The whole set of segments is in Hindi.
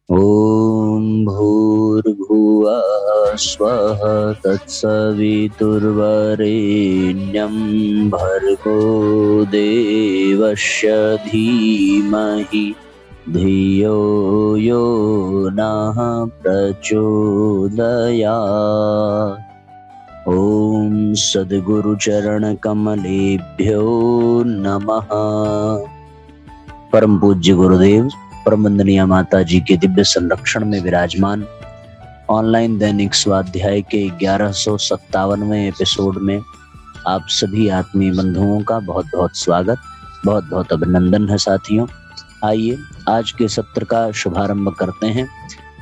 ॐ भूर्भुवः स्वः तत्सवितुर्वरेण्यं भर्गो देवस्य धीमहि धियो यो नः प्रचोदयात्। ॐ सद्गुरुचरणकमलेभ्यो नमः। परम पूज्य गुरुदेव परम वंदनीय माता जी के दिव्य संरक्षण में विराजमान ऑनलाइन दैनिक स्वाध्याय के 1157वें एपिसोड में आप सभी आत्मीय बंधुओं का बहुत बहुत स्वागत, बहुत बहुत अभिनंदन है साथियों। आइए आज के सत्र का शुभारंभ करते हैं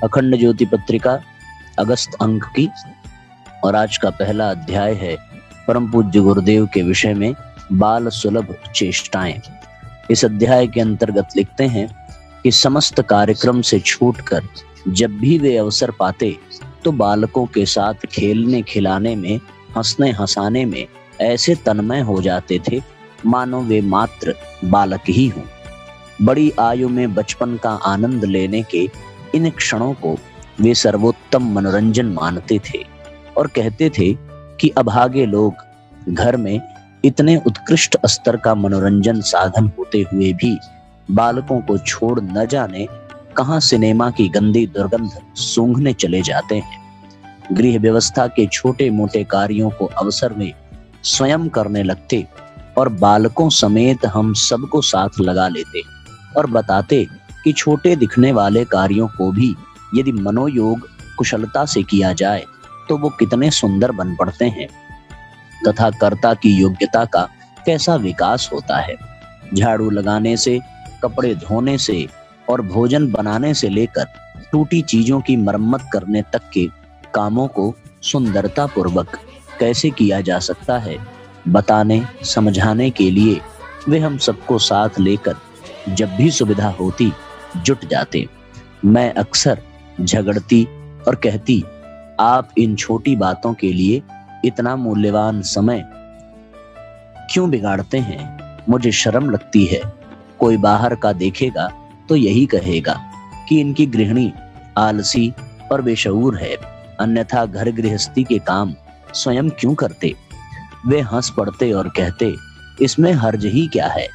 अखंड ज्योति पत्रिका अगस्त अंक की, और आज का पहला अध्याय है परम पूज्य गुरुदेव के विषय में बाल सुलभ चेष्टाएं। इस अध्याय के अंतर्गत लिखते हैं कि समस्त कार्यक्रम से छूटकर जब भी वे अवसर पाते तो बालकों के साथ खेलने खिलाने में, हंसने हंसाने में ऐसे तन्मय हो जाते थे मानो वे मात्र बालक ही हों। बड़ी आयु में बचपन का आनंद लेने के इन क्षणों को वे सर्वोत्तम मनोरंजन मानते थे और कहते थे कि अभागे लोग घर में इतने उत्कृष्ट स्तर का मनोरंजन साधन होते हुए भी बालकों को छोड़ न जाने कहां सिनेमा की गंदी दुर्गंध सूंघने चले जाते हैं। गृह व्यवस्था के छोटे मोटे कार्यों को अवसर में स्वयं करने लगते और बालकों समेत हम सबको साथ लगा लेते और बताते कि छोटे दिखने वाले कार्यों को भी यदि मनोयोग कुशलता से किया जाए तो वो कितने सुंदर बन पड़ते हैं तथा कर्ता की योग्यता का कैसा विकास होता है। झाड़ू लगाने से, कपड़े धोने से और भोजन बनाने से लेकर टूटी चीजों की मरम्मत करने तक के कामों को सुंदरता पूर्वक कैसे किया जा सकता है, बताने समझाने के लिए वे हम सबको साथ लेकर जब भी सुविधा होती जुट जाते। मैं अक्सर झगड़ती और कहती, आप इन छोटी बातों के लिए इतना मूल्यवान समय क्यों बिगाड़ते हैं? मुझे शर्म लगती है। कोई बाहर का देखेगा तो यही कहेगा कि इनकी गृहिणी आलसी और बेशऊर है, अन्यथा घर गृहस्थी के काम स्वयं क्यों करते? वे हंस पड़ते और कहते, इसमें हर्ज ही क्या है?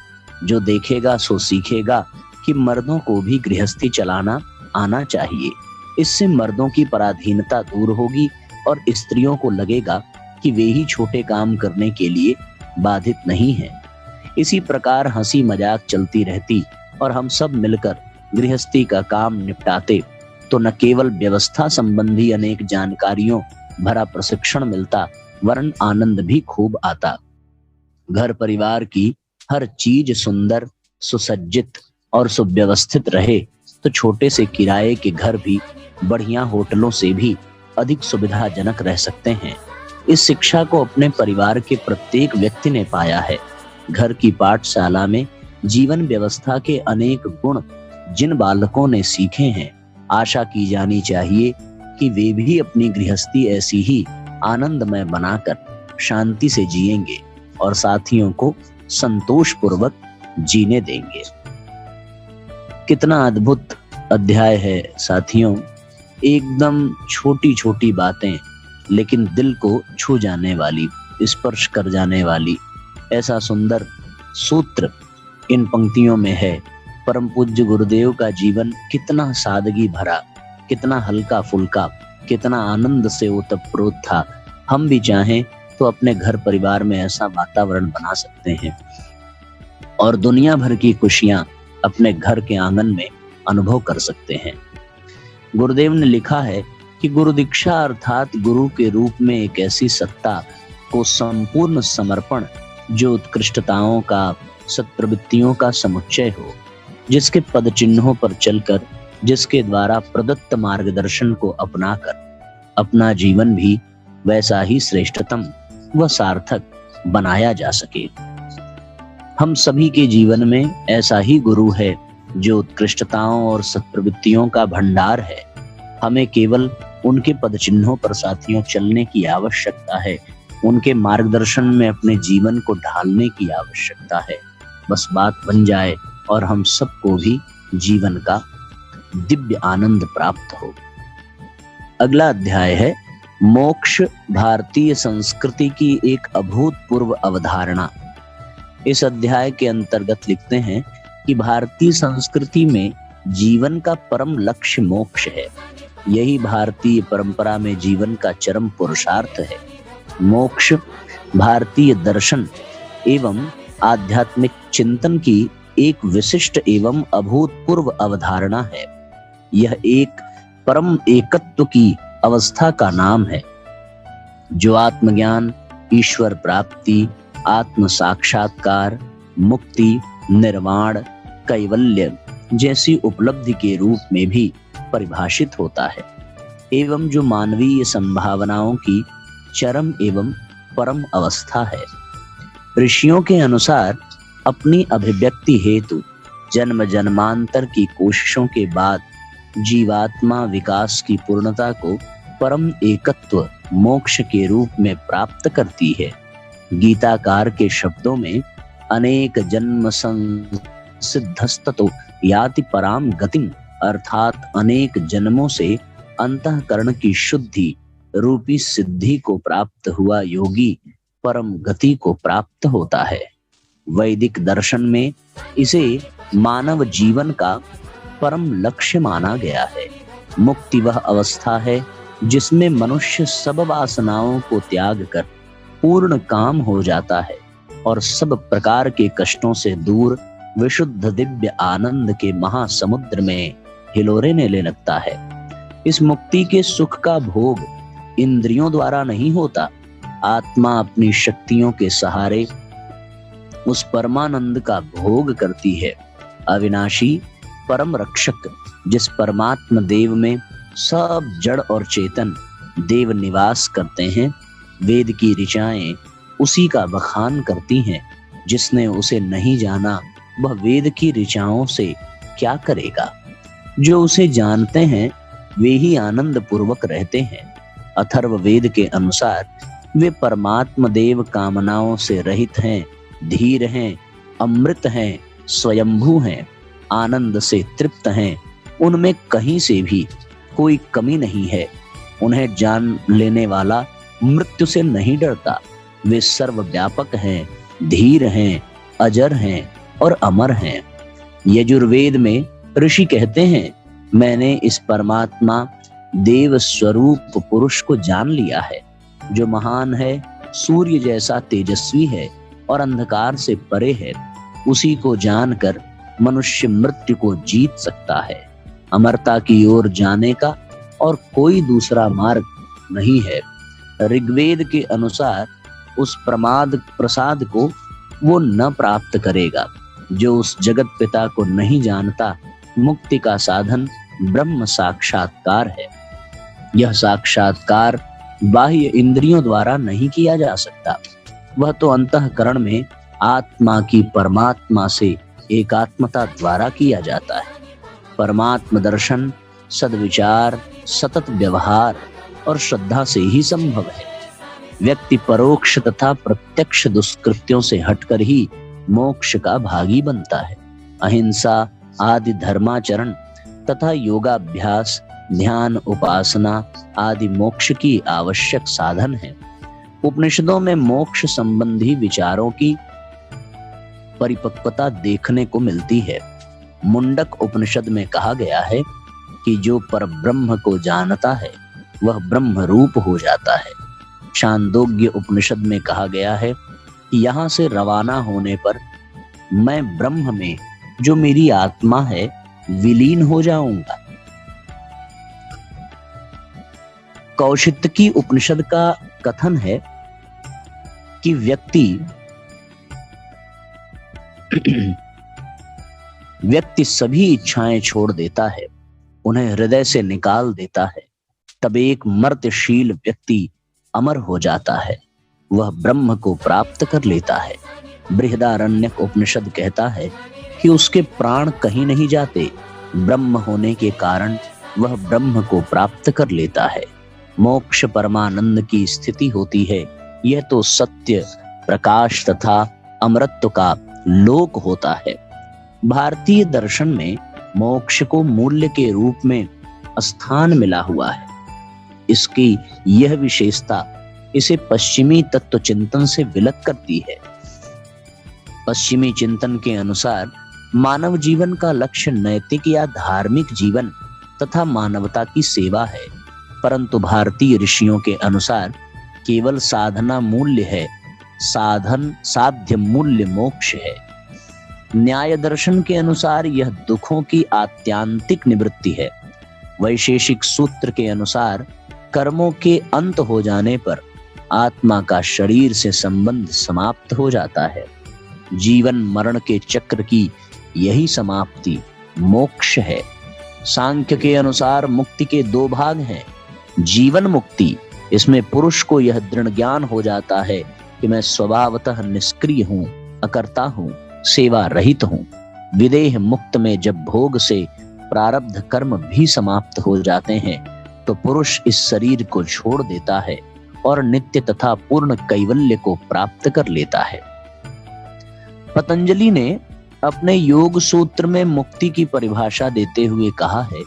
जो देखेगा सो सीखेगा कि मर्दों को भी गृहस्थी चलाना आना चाहिए। इससे मर्दों की पराधीनता दूर होगी और स्त्रियों को लगेगा कि वे ही छोटे काम करने के लिए बाधित नहीं हैं। इसी प्रकार हंसी मजाक चलती रहती और हम सब मिलकर गृहस्थी का काम निपटाते तो न केवल व्यवस्था संबंधी अनेक जानकारियों भरा प्रशिक्षण मिलता वरन आनंद भी खूब आता। घर परिवार की हर चीज सुंदर, सुसज्जित और सुव्यवस्थित रहे तो छोटे से किराए के घर भी बढ़िया होटलों से भी अधिक सुविधाजनक रह सकते हैं। इस शिक्षा को अपने परिवार के प्रत्येक व्यक्ति ने पाया है। घर की पाठशाला में जीवन व्यवस्था के अनेक गुण जिन बालकों ने सीखे हैं, आशा की जानी चाहिए कि वे भी अपनी गृहस्थी ऐसी ही आनंदमय बनाकर शांति से जिएंगे और साथियों को संतोष पूर्वक जीने देंगे। कितना अद्भुत अध्याय है साथियों। एकदम छोटी छोटी बातें लेकिन दिल को छू जाने वाली, स्पर्श कर जाने वाली, ऐसा सुंदर सूत्र इन पंक्तियों में है। परम पूज्य गुरुदेव का जीवन कितना सादगी भरा, कितना हल्का फुल्का, कितना आनंद से ओतप्रोत था। हम भी चाहें तो अपने घर परिवार में ऐसा वातावरण बना सकते हैं और दुनिया भर की खुशियां अपने घर के आंगन में अनुभव कर सकते हैं। गुरुदेव ने लिखा है कि गुरु दीक्षा अर्थात गुरु के रूप में एक ऐसी सत्ता को संपूर्ण समर्पण जो उत्कृष्टताओं का, सत्प्रवृत्तियों का समुच्चय हो, जिसके पद चिन्हों पर चलकर, जिसके द्वारा प्रदत्त मार्गदर्शन को अपनाकर अपना जीवन भी वैसा ही श्रेष्ठतम व सार्थक बनाया जा सके। हम सभी के जीवन में ऐसा ही गुरु है जो उत्कृष्टताओं और सत्प्रवृत्तियों का भंडार है। हमें केवल उनके पद चिन्हों पर साथियों चलने की आवश्यकता है, उनके मार्गदर्शन में अपने जीवन को ढालने की आवश्यकता है। बस बात बन जाए और हम सबको भी जीवन का दिव्य आनंद प्राप्त हो। अगला अध्याय है मोक्ष, भारतीय संस्कृति की एक अभूतपूर्व अवधारणा। इस अध्याय के अंतर्गत लिखते हैं कि भारतीय संस्कृति में जीवन का परम लक्ष्य मोक्ष है। यही भारतीय परंपरा में जीवन का चरम पुरुषार्थ है। मोक्ष भारतीय दर्शन एवं आध्यात्मिक चिंतन की एक विशिष्ट एवं अभूतपूर्व अवधारणा है। यह एक परम एकत्व की अवस्था का नाम है जो आत्मज्ञान, ईश्वर प्राप्ति, आत्म साक्षात्कार, मुक्ति, निर्वाण, कैवल्य जैसी उपलब्धि के रूप में भी परिभाषित होता है एवं जो मानवीय संभावनाओं की चरम एवं परम अवस्था है। ऋषियों के अनुसार अपनी अभिव्यक्ति हेतु जन्म जन्मांतर की कोशिशों के बाद जीवात्मा विकास की पूर्णता को परम एकत्व मोक्ष के रूप में प्राप्त करती है। गीताकार के शब्दों में अनेक जन्म संसिद्धस्ततो याति पराम गतिम, अर्थात अनेक जन्मों से अंतःकरण की शुद्धि रूपी सिद्धि को प्राप्त हुआ योगी परम गति को प्राप्त होता है। वैदिक दर्शन में इसे मानव जीवन का परम लक्ष्य माना गया है। मुक्ति वह अवस्था है जिसमें मनुष्य सब वासनाओं को त्याग कर पूर्ण काम हो जाता है और सब प्रकार के कष्टों से दूर विशुद्ध दिव्य आनंद के महासमुद्र में हिलोरेने ले लगता है। इस मुक्ति के सुख का भोग इंद्रियों द्वारा नहीं होता। आत्मा अपनी शक्तियों के सहारे उस परमानंद का भोग करती है। अविनाशी परम रक्षक जिस परमात्मा देव में सब जड़ और चेतन देव निवास करते हैं, वेद की ऋचाएं उसी का बखान करती हैं। जिसने उसे नहीं जाना वह वेद की ऋचाओं से क्या करेगा। जो उसे जानते हैं वे ही आनंद पूर्वक रहते हैं। अथर्व वेद के अनुसार वे परमात्मा देव कामनाओं से रहित हैं, धीर हैं, अमृत हैं, स्वयंभू हैं, आनंद से तृप्त हैं। उनमें कहीं से भी कोई कमी नहीं है। उन्हें जान लेने वाला मृत्यु से नहीं डरता। वे सर्वव्यापक हैं, धीर हैं, अजर हैं और अमर हैं। यजुर्वेद में ऋषि कहते हैं, मैंने इस परमात्मा देव स्वरूप पुरुष को जान लिया है जो महान है, सूर्य जैसा तेजस्वी है और अंधकार से परे है। उसी को जानकर मनुष्य मृत्यु को जीत सकता है। अमरता की ओर जाने का और कोई दूसरा मार्ग नहीं है। ऋग्वेद के अनुसार उस प्रसाद को वो न प्राप्त करेगा जो उस जगत पिता को नहीं जानता। मुक्ति का साधन ब्रह्म साक्षात्कार है। यह साक्षात्कार बाह्य इंद्रियों द्वारा नहीं किया जा सकता। वह तो अंतःकरण में आत्मा की परमात्मा से एकात्मता द्वारा किया जाता है। परमात्म दर्शन सद्विचार, सतत व्यवहार और श्रद्धा से ही संभव है। व्यक्ति परोक्ष तथा प्रत्यक्ष दुष्कृत्यों से हटकर ही मोक्ष का भागी बनता है। अहिंसा आदि धर्माचरण तथा योगाभ्यास, ध्यान, उपासना आदि मोक्ष की आवश्यक साधन है। उपनिषदों में मोक्ष संबंधी विचारों की परिपक्वता देखने को मिलती है। मुंडक उपनिषद में कहा गया है कि जो परब्रह्म को जानता है वह ब्रह्म रूप हो जाता है। छांदोग्य उपनिषद में कहा गया है कि यहाँ से रवाना होने पर मैं ब्रह्म में जो मेरी आत्मा है विलीन हो जाऊंगा। कौशितकी उपनिषद का कथन है कि व्यक्ति सभी इच्छाएं छोड़ देता है, उन्हें हृदय से निकाल देता है, तब एक मर्त्यशील व्यक्ति अमर हो जाता है। वह ब्रह्म को प्राप्त कर लेता है। बृहदारण्यक उपनिषद कहता है कि उसके प्राण कहीं नहीं जाते। ब्रह्म होने के कारण वह ब्रह्म को प्राप्त कर लेता है। मोक्ष परमानंद की स्थिति होती है। यह तो सत्य, प्रकाश तथा अमरत्व का लोक होता है। भारतीय दर्शन में मोक्ष को मूल्य के रूप में स्थान मिला हुआ है। इसकी यह विशेषता इसे पश्चिमी तत्व चिंतन से विलग करती है। पश्चिमी चिंतन के अनुसार मानव जीवन का लक्ष्य नैतिक या धार्मिक जीवन तथा मानवता की सेवा है, परंतु भारतीय ऋषियों के अनुसार केवल साधना मूल्य है, साधन साध्य मूल्य मोक्ष है। न्याय दर्शन के अनुसार यह दुखों की आत्यांतिक निवृत्ति है। वैशेषिक सूत्र के अनुसार कर्मों के अंत हो जाने पर आत्मा का शरीर से संबंध समाप्त हो जाता है। जीवन मरण के चक्र की यही समाप्ति मोक्ष है। सांख्य के अनुसार मुक्ति के दो भाग हैं। जीवन मुक्ति, इसमें पुरुष को यह दृढ़ ज्ञान हो जाता है कि मैं स्वभावतः निष्क्रिय हूँ, अकर्ता हूँ, सेवा रहित हूँ। विदेह मुक्त में जब भोग से प्रारब्ध कर्म भी समाप्त हो जाते हैं तो पुरुष इस शरीर को छोड़ देता है और नित्य तथा पूर्ण कैवल्य को प्राप्त कर लेता है। पतंजलि ने अपने योग सूत्र में मुक्ति की परिभाषा देते हुए कहा है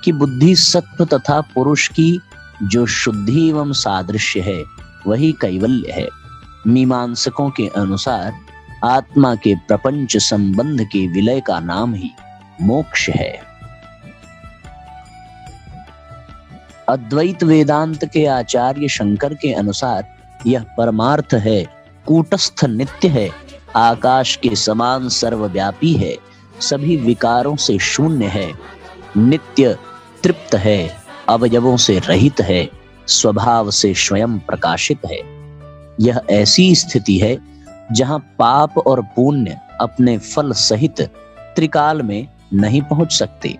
कि बुद्धि सत्व तथा पुरुष की जो शुद्धि एवं सादृश्य है वही कैवल्य है। मीमांसकों के अनुसार आत्मा के प्रपंच संबंध के विलय का नाम ही मोक्ष है। अद्वैत वेदांत के आचार्य शंकर के अनुसार यह परमार्थ है, कूटस्थ नित्य है, आकाश के समान सर्वव्यापी है, सभी विकारों से शून्य है, नित्य तृप्त है, अवयवों से रहित है, स्वभाव से स्वयं प्रकाशित है। यह ऐसी स्थिति है जहां पाप और पुण्य अपने फल सहित त्रिकाल में नहीं पहुंच सकते।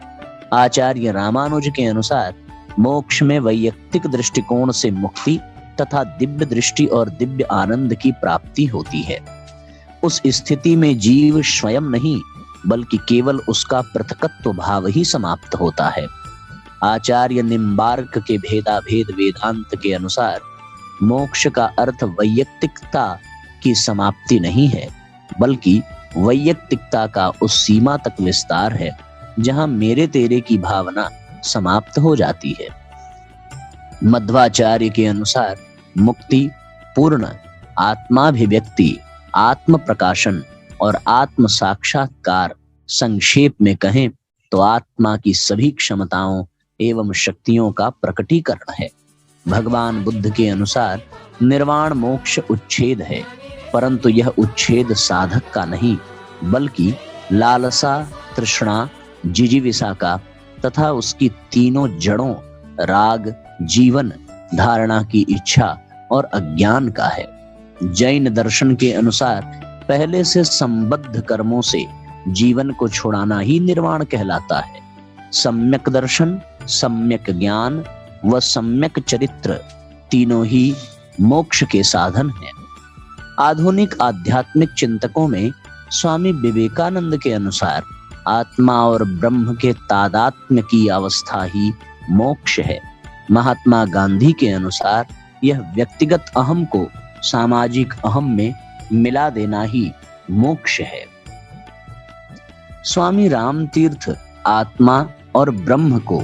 आचार्य रामानुज के अनुसार मोक्ष में वैयक्तिक दृष्टिकोण से मुक्ति तथा दिव्य दृष्टि और दिव्य आनंद की प्राप्ति होती है। उस स्थिति में जीव स्वयं नहीं बल्कि केवल उसका पृथकत्व भाव ही समाप्त होता है। आचार्य निम्बार्क के भेदाभेद वेदांत के अनुसार मोक्ष का अर्थ वैयक्तिकता की समाप्ति नहीं है बल्कि वैयक्तिकता का उस सीमा तक विस्तार है जहां मेरे तेरे की भावना समाप्त हो जाती है। मध्वाचार्य के अनुसार मुक्ति पूर्ण आत्माभिव्यक्ति, आत्म प्रकाशन और आत्म साक्षात्कार, संक्षेप में कहें तो आत्मा की सभी क्षमताओं एवं शक्तियों का प्रकटीकरण है। भगवान बुद्ध के अनुसार निर्वाण मोक्ष उच्छेद है, परंतु यह उच्छेद साधक का नहीं बल्कि लालसा, तृष्णा, जिजीविषा का तथा उसकी तीनों जड़ों राग, जीवन, धारणा की इच्छा और अज्ञान का है। जैन दर्शन के अनुसार पहले से संबद्ध कर्मों से जीवन को छुड़ाना ही निर्वाण कहलाता है। सम्यक दर्शन, सम्यक ज्ञान व सम्यक चरित्र तीनों ही मोक्ष के साधन हैं। आधुनिक आध्यात्मिक चिंतकों में स्वामी विवेकानंद के अनुसार आत्मा और ब्रह्म के तादात्म्य की अवस्था ही मोक्ष है। महात्मा गांधी के अनुसार यह व्यक्तिगत अहम को सामाजिक अहम में मिला देना ही मोक्ष है। स्वामी रामतीर्थ आत्मा और ब्रह्म को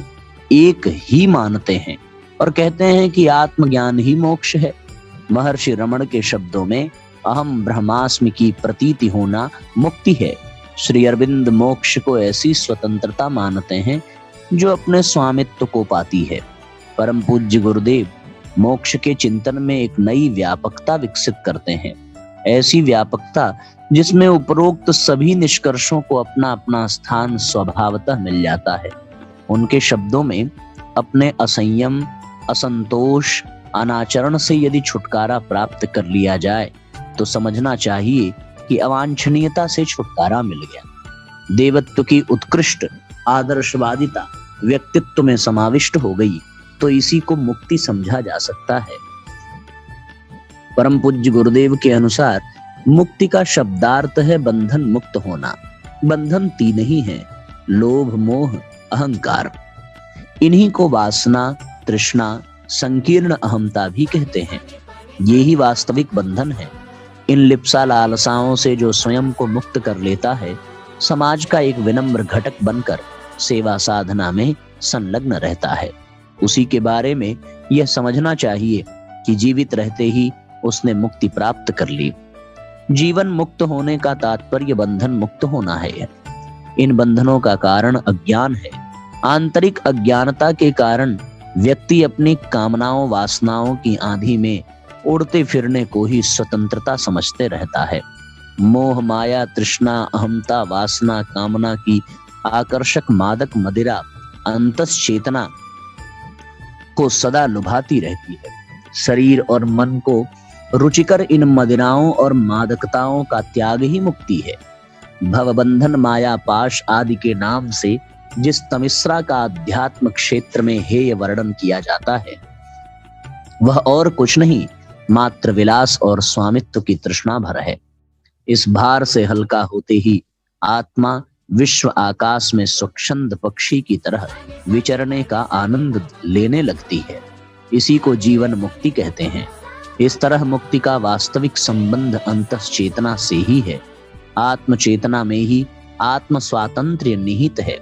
एक ही मानते हैं और कहते हैं कि आत्मज्ञान ही मोक्ष है। महर्षि रमण के शब्दों में अहम ब्रह्मास्मि की प्रतीति होना मुक्ति है। श्री अरविंद मोक्ष को ऐसी स्वतंत्रता मानते हैं जो अपने स्वामित्व को पाती है। परम पूज्य गुरुदेव मोक्ष के चिंतन में एक नई व्यापकता विकसित करते हैं, ऐसी व्यापकता जिसमें उपरोक्त सभी निष्कर्षों को अपना अपना स्थान स्वभावतः मिल जाता है। उनके शब्दों में अपने असंयम, असंतोष, अनाचरण से यदि छुटकारा प्राप्त कर लिया जाए तो समझना चाहिए कि अवांछनीयता से छुटकारा मिल गया। देवत्व की उत्कृष्ट आदर्शवादिता व्यक्तित्व में समाविष्ट हो गई तो इसी को मुक्ति समझा जा सकता है। परम पूज्य गुरुदेव के अनुसार मुक्ति का शब्दार्थ है बंधन मुक्त होना। बंधन तीन ही हैं, लोभ, मोह, अहंकार। इन्हीं को वासना, तृष्णा, संकीर्ण अहमता भी कहते हैं। ये ही वास्तविक बंधन है। इन लिप्सा लालसाओं से जो स्वयं को मुक्त कर लेता है, समाज का एक विनम्र घटक बनकर सेवा साधना में संलग्न रहता है। उसी के बारे में यह समझना चाहिए कि जीवित रहते ही उसने मुक्ति प्राप्त कर ली। जीवन मुक्त होने का तात्पर्य बंधन मुक्त होना है। इन बंधनों का कारण अज्ञान है। आंतरिक अज्ञानता के कारण व्यक्ति अपनी कामनाओं वासनाओं की आंधी में उड़ते फिरने को ही स्वतंत्रता समझते रहता है। मोह माया तृष्णा अहमता वासना कामना की आकर्षक मादक मदिरा अंतस चेतना को सदा लुभाती रहती है। शरीर और मन को रुचिकर इन मदिराओं और मादकताओं का त्याग ही मुक्ति है। भवबंधन माया पाश आदि के नाम से जिस तमिश्रा का अध्यात्म क्षेत्र में हेय वर्णन किया जाता है वह और कुछ नहीं, मात्र विलास और स्वामित्व की तृष्णा भर है। इस भार से हल्का होते ही आत्मा विश्व आकाश में स्वच्छंद पक्षी की तरह विचरने का आनंद लेने लगती है। इसी को जीवन मुक्ति कहते हैं। इस तरह मुक्ति का वास्तविक संबंध अंतस चेतना से ही है। आत्म चेतना में ही आत्म स्वातंत्र्य निहित है।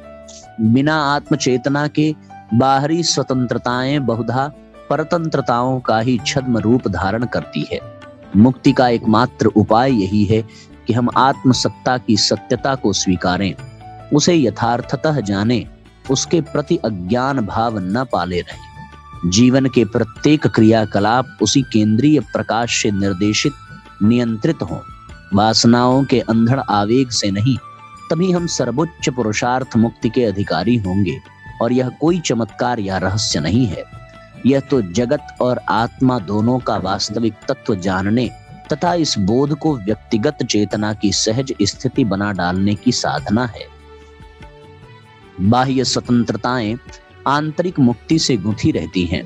बिना आत्म चेतना के बाहरी स्वतंत्रताएं बहुधा परतंत्रताओं का ही छद्म रूप धारण करती है। मुक्ति का एकमात्र उपाय यही है कि हम आत्म सत्ता की सत्यता को स्वीकारें, उसे यथार्थतः जानें, उसके प्रति अज्ञान भाव न पाले रहें। जीवन के प्रत्येक क्रियाकलाप उसी केंद्रीय प्रकाश से निर्देशित नियंत्रित हों, वासनाओं के अंधड़ आवेग से नहीं। तभी हम सर्वोच्च पुरुषार्थ मुक्ति के अधिकारी होंगे। और यह कोई चमत्कार या रहस्य नहीं है। यह तो जगत और आत्मा दोनों का वास्तविक तत्व जानने तथा इस बोध को व्यक्तिगत चेतना की सहज स्थिति बना डालने की साधना है। बाह्य स्वतंत्रताएं आंतरिक मुक्ति से गुंथी रहती हैं।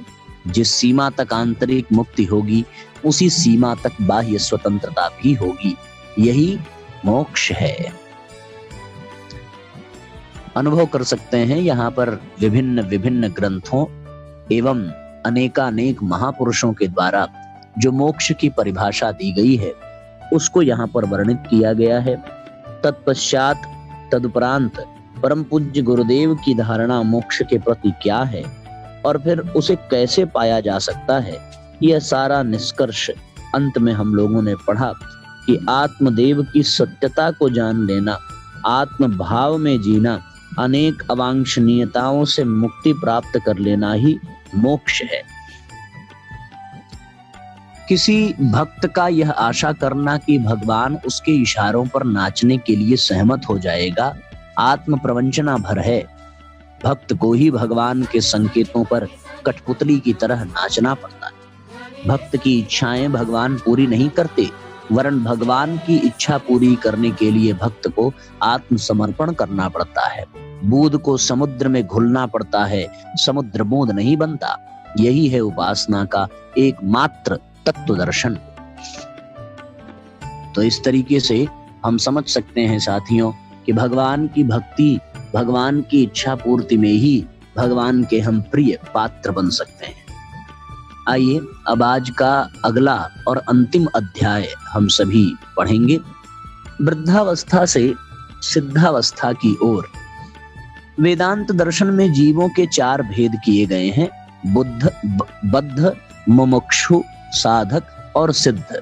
जिस सीमा तक आंतरिक मुक्ति होगी उसी सीमा तक बाह्य स्वतंत्रता भी होगी। यही मोक्ष है। अनुभव कर सकते हैं यहाँ पर विभिन्न विभिन्न ग्रंथों एवं अनेकानेक महापुरुषों के द्वारा जो मोक्ष की परिभाषा दी गई है उसको यहाँ पर वर्णित किया गया है। तत्पश्चात तदुपरांत परम पूज्य गुरुदेव की धारणा मोक्ष के प्रति क्या है और फिर उसे कैसे पाया जा सकता है, यह सारा निष्कर्ष अंत में हम लोगों ने पढ़ा कि आत्मदेव की सत्यता को जान लेना, आत्म भाव में जीना, अनेक अवांछनीयताओं से मुक्ति प्राप्त कर लेना ही मोक्ष है। किसी भक्त का यह आशा करना कि भगवान उसके इशारों पर नाचने के लिए सहमत हो जाएगा आत्म प्रवंचना भर है। भक्त को ही भगवान के संकेतों पर कठपुतली की तरह नाचना पड़ता है। भक्त की इच्छाएं भगवान पूरी नहीं करते, वरन भगवान की इच्छा पूरी करने के लिए भक्त को आत्मसमर्पण करना पड़ता है। बूंद को समुद्र में घुलना पड़ता है, समुद्र बूंद नहीं बनता। यही है उपासना का एकमात्र तत्व दर्शन। तो इस तरीके से हम समझ सकते हैं साथियों कि भगवान की भक्ति, भगवान की इच्छा पूर्ति में ही भगवान के हम प्रिय पात्र बन सकते हैं। आइए अब आज का अगला और अंतिम अध्याय हम सभी पढ़ेंगे। वृद्धावस्था से सिद्धावस्था की ओर। वेदांत दर्शन में जीवों के 4 भेद किए गए हैं, बुद्ध, बद्ध, मुमुक्षु, साधक और सिद्ध।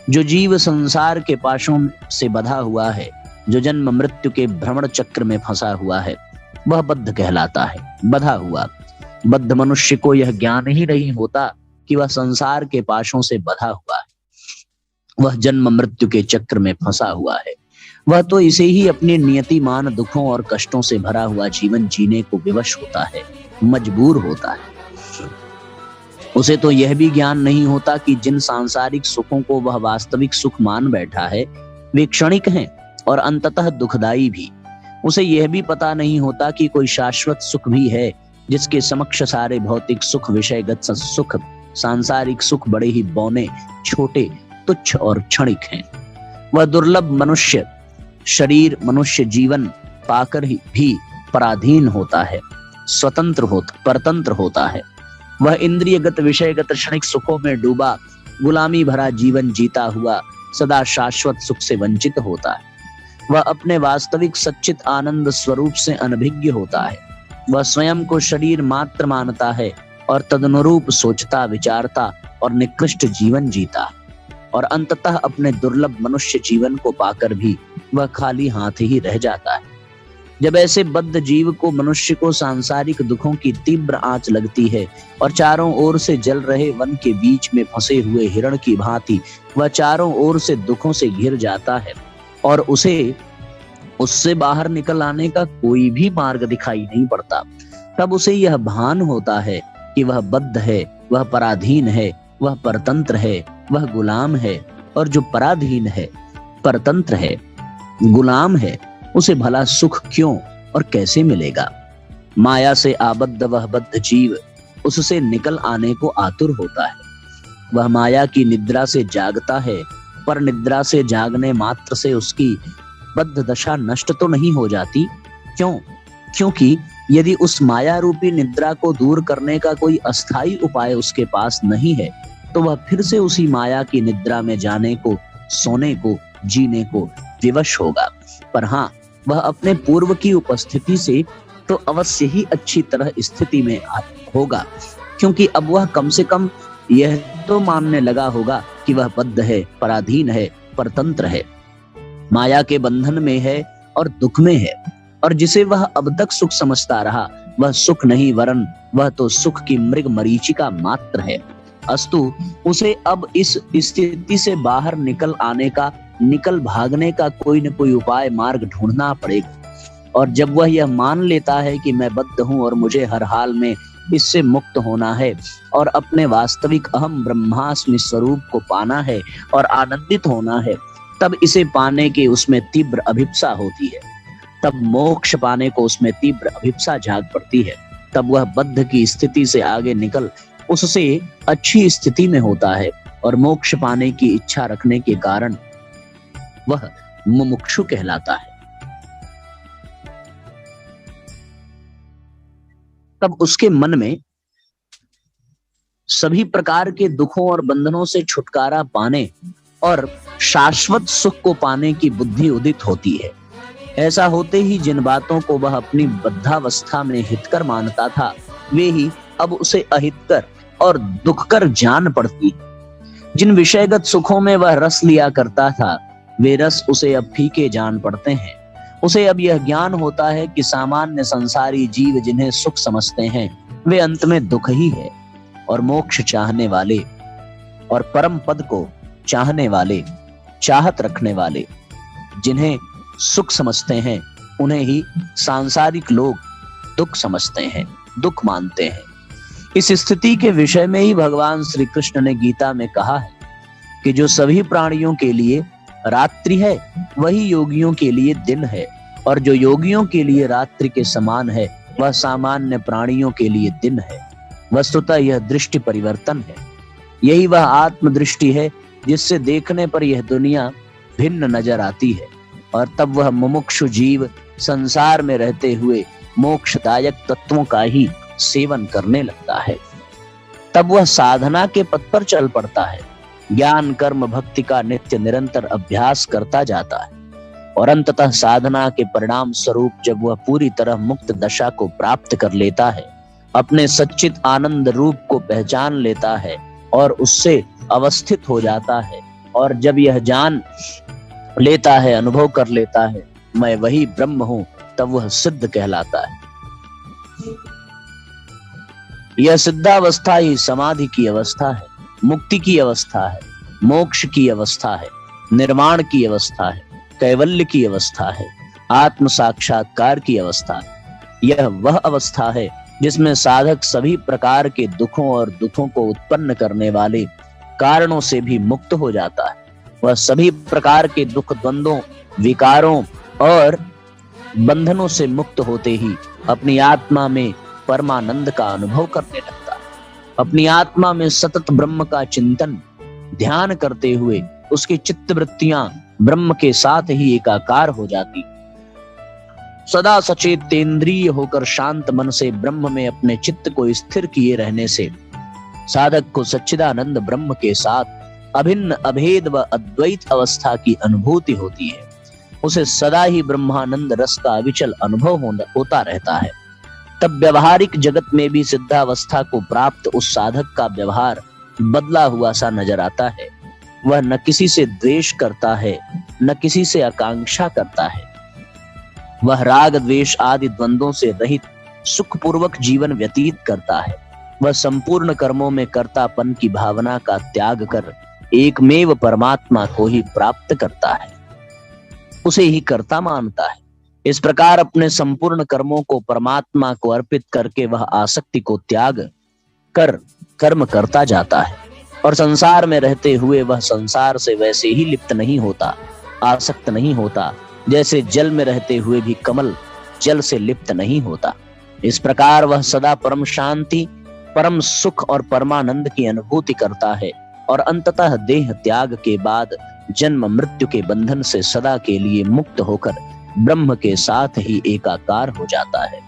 जो जीव संसार के पाशों से बंधा हुआ है, जो जन्म मृत्यु के भ्रमण चक्र में फंसा हुआ है, वह बद्ध कहलाता है, बंधा हुआ। बद्ध मनुष्य को यह ज्ञान ही नहीं होता कि वह संसार के पाशों से बंधा हुआ है, वह जन्म मृत्यु के चक्र में फंसा हुआ है। वह तो इसे ही अपने नियतिमान दुखों और कष्टों से भरा हुआ जीवन जीने को विवश होता है, मजबूर होता है। उसे तो यह भी ज्ञान नहीं होता कि जिन सांसारिक सुखों को वह वास्तविक सुख मान बैठा है वे क्षणिक हैं और अंततः दुखदायी भी। उसे यह भी पता नहीं होता कि कोई शाश्वत सुख भी है जिसके समक्ष सारे भौतिक सुख, विषयगत सुख, सांसारिक सुख बड़े ही बौने, छोटे, तुच्छ और क्षणिक हैं। वह दुर्लभ मनुष्य शरीर, मनुष्य जीवन पाकर भी पराधीन होता है, परतंत्र होता है। वह इंद्रियगत विषयगत क्षणिक सुखों में डूबा गुलामी भरा जीवन जीता हुआ सदा शाश्वत सुख से वंचित होता है। वह अपने वास्तविक सच्चित आनंद स्वरूप से अनभिज्ञ होता है। वह स्वयं को शरीर मात्र मानता है और तदनुरूप सोचता, विचारता और निकृष्ट जीवन जीता, और अंततः अपने दुर्लभ मनुष्य जीवन को पाकर भी वह खाली हाथ ही रह जाता है। जब ऐसे बद्ध जीव को, मनुष्य को, सांसारिक दुखों की तीव्र आंच लगती है और चारों ओर से जल रहे वन के बीच में फंसे हुए हिरण की भांति वह चारों ओर से दुखों से घिर जाता है और उसे उससे बाहर निकल आने का कोई भी मार्ग दिखाई नहीं पड़ता, तब उसे यह भान होता है कि वह बद्ध है, वह पराधीन है, वह परतंत्र है, वह गुलाम है, और जो पराधीन है, परतंत्र है, गुलाम है, उसे भला सुख क्यों और कैसे मिलेगा। माया से आबद्ध वह बद्ध जीव उससे निकल आने को आतुर होता है। वह माया की निद्रा से जागता है, पर निद्रा से जागने मात्र से उसकी बद्ध दशा नष्ट तो नहीं हो जाती। क्यों? क्योंकि यदि उस माया रूपी निद्रा को दूर करने का कोई अस्थायी उपाय उसके पास नहीं है, तो वह फिर से उसी माया की निद्रा में जाने को, सोने को, जीने को विवश होगा। पर हाँ, वह अपने पूर्व की उपस्थिति से तो अवश्य ही अच्छी तरह स्थिति में होगा, क्योंकि अब वह कम से कम यह तो मानने लगा होगा कि वह बद्ध है, पराधीन है, परतंत्र है, माया के बंधन में है और दुख में है, और जिसे वह अब तक सुख समझता रहा वह सुख नहीं, वरन वह तो सुख की मृग मरीचिका मात्र है। अस्तु उसे अब इस स्थिति से बाहर निकल आने का, निकल भागने का कोई न कोई उपाय, मार्ग ढूंढना पड़ेगा। और जब वह यह मान लेता है कि मैं बद्ध हूं और मुझे हर हाल में इससे मुक्त होना है और अपने वास्तविक अहम ब्रह्मास्मि स्वरूप को पाना है और आनंदित होना है, तब इसे पाने की उसमें तीव्र अभिप्सा होती है। तब मोक्ष पाने को उसमें तीव्र अभिप्सा जाग पड़ती है। तब वह बद्ध की स्थिति से आगे निकल उससे अच्छी स्थिति में होता है और मोक्ष पाने की इच्छा रखने के कारण वह मुमुक्षु कहलाता है। तब उसके मन में सभी प्रकार के दुखों और बंधनों से छुटकारा पाने और शाश्वत सुख को पाने की बुद्धि उदित होती है। ऐसा होते ही जिन बातों को वह अपनी बद्धावस्था में हितकर मानता था, वे ही अब उसे अहितकर और दुखकर जान पड़ती। जिन विषयगत सुखों में वह रस लिया करता था, वे रस उसे अब फीके जान पड़ते हैं। उसे अब यह ज्ञान होता है कि सामान्य संसारी जीव जिन्हें सुख समझते हैं, वे अंत में दुख ही है, और मोक्ष चाहने वाले और परम पद को चाहने वाले, चाहत रखने वाले जिन्हें सुख समझते हैं, उन्हें ही सांसारिक लोग दुख समझते हैं, दुख मानते हैं। इस स्थिति के विषय में ही भगवान श्री कृष्ण ने गीता में कहा है कि जो सभी प्राणियों के लिए रात्रि है, वही योगियों के लिए दिन है, और जो योगियों के लिए रात्रि के समान है, वह सामान्य प्राणियों के लिए दिन है। वस्तुतः यह दृष्टि परिवर्तन है। यही वह आत्मदृष्टि है जिससे देखने पर यह दुनिया भिन्न नजर आती है, और तब वह मुमुक्षु जीव संसार में रहते हुए मोक्षदायक तत्वों का ही सेवन करने लगता है। तब वह साधना के पथ पर चल पड़ता है, ज्ञान कर्म भक्ति का नित्य निरंतर अभ्यास करता जाता है, और अंततः साधना के परिणाम स्वरूप जब वह पूरी तरह मुक्त दशा को प्राप्त कर लेता है, अपने सच्चित आनंद रूप को पहचान लेता है और उससे अवस्थित हो जाता है, और जब यह जान लेता है, अनुभव कर लेता है, मैं वही ब्रह्म हूं, तब वह सिद्ध कहलाता है। यह सिद्धावस्था ही समाधि की अवस्था है, मुक्ति की अवस्था है, मोक्ष की अवस्था है, निर्वाण की अवस्था है, कैवल्य की अवस्था है, आत्म साक्षात्कार की अवस्था है। यह वह अवस्था है जिसमें साधक सभी प्रकार के दुखों और दुखों को उत्पन्न करने वाले कारणों से भी मुक्त हो जाता है। वह सभी प्रकार के दुख, द्वंद्वों, विकारों और बंधनों से मुक्त होते ही अपनी आत्मा में परमानंद का अनुभव करने लगता है। अपनी आत्मा में सतत ब्रह्म का चिंतन, ध्यान करते हुए उसकी चित्तवृत्तियां ब्रह्म के साथ ही एकाकार हो जाती। सदा सचेतेंद्रिय होकर शांत मन से ब्रह्म में अपने चित्त को स्थिर किए रहने से साधक को सच्चिदानंद ब्रह्म के साथ अभिन्न, अभेद व अद्वैत अवस्था की अनुभूति होती है। उसे सदा ही ब्रह्मानंद रस का अविचल अनुभव होता रहता है। तब व्यवहारिक जगत में भी सिद्धावस्था को प्राप्त उस साधक का व्यवहार बदला हुआ सा नजर आता है। वह न किसी से द्वेष करता है, न किसी से आकांक्षा करता है। वह राग द्वेष आदि द्वंद्वों से रहित सुखपूर्वक जीवन व्यतीत करता है। वह संपूर्ण कर्मों में कर्तापन की भावना का त्याग कर एकमेव परमात्मा को ही प्राप्त करता है, उसे ही कर्ता मानता है। इस प्रकार अपने संपूर्ण कर्मों को परमात्मा को अर्पित करके वह आसक्ति को त्याग कर कर्म करता जाता है और संसार में रहते हुए वह संसार से वैसे ही लिप्त नहीं होता, आसक्त नहीं होता, जैसे जल में रहते हुए भी कमल जल से लिप्त नहीं होता। इस प्रकार वह सदा परम शांति, परम सुख और परमानंद की अनुभूति करता है और अंततः देह त्याग के बाद जन्म मृत्यु के बंधन से सदा के लिए मुक्त होकर ब्रह्म के साथ ही एकाकार हो जाता है।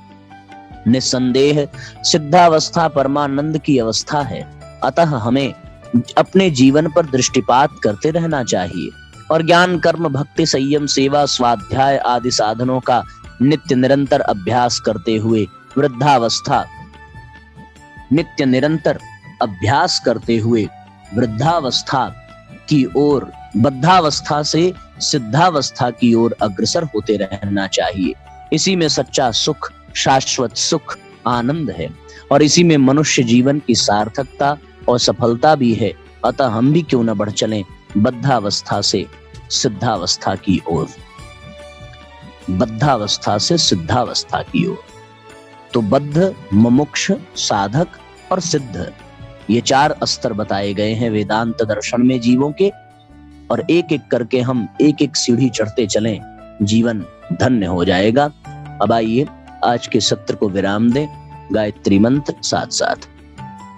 निस्संदेह सिद्धावस्था परमानंद की अवस्था है। अतः हमें अपने जीवन पर दृष्टिपात करते रहना चाहिए और ज्ञान, कर्म, भक्ति, संयम, सेवा, स्वाध्याय आदि साधनों का नित्य निरंतर अभ्यास करते हुए वृद्धावस्था की ओर, बद्धावस्था से सिद्धावस्था की ओर अग्रसर होते रहना चाहिए। इसी में सच्चा सुख, शाश्वत सुख, आनंद है और इसी में मनुष्य जीवन की सार्थकता और सफलता भी है। अतः हम भी क्यों न बढ़ चलें बद्धावस्था से सिद्धावस्था की ओर, बद्धावस्था से सिद्धावस्था की ओर। तो बद्ध, मुमुक्ष, साधक और सिद्ध, ये 4 स्तर बताए गए हैं वेदांत दर्शन में जीवों के, और एक एक करके हम एक एक सीढ़ी चढ़ते चलें, जीवन धन्य हो जाएगा। अब आइए आज के सत्र को विराम दें गायत्री मंत्र साथ साथ।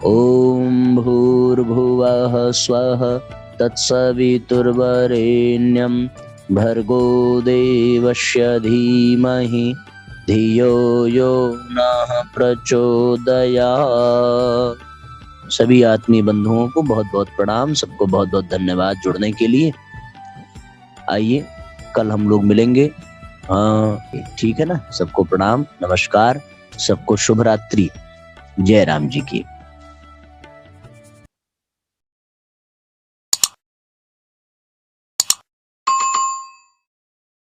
ओम भूर्भुवः स्वः तत्सवितुर्वरेण्यं भर्गो देवस्य धीमहि धियो यो नः प्रचोदयात्। सभी आत्मीय बंधुओं को बहुत बहुत प्रणाम, सबको बहुत बहुत धन्यवाद जुड़ने के लिए। आइए कल हम लोग मिलेंगे। हाँ ठीक है ना, सबको प्रणाम, नमस्कार, सबको शुभ रात्रि, जय राम जी की।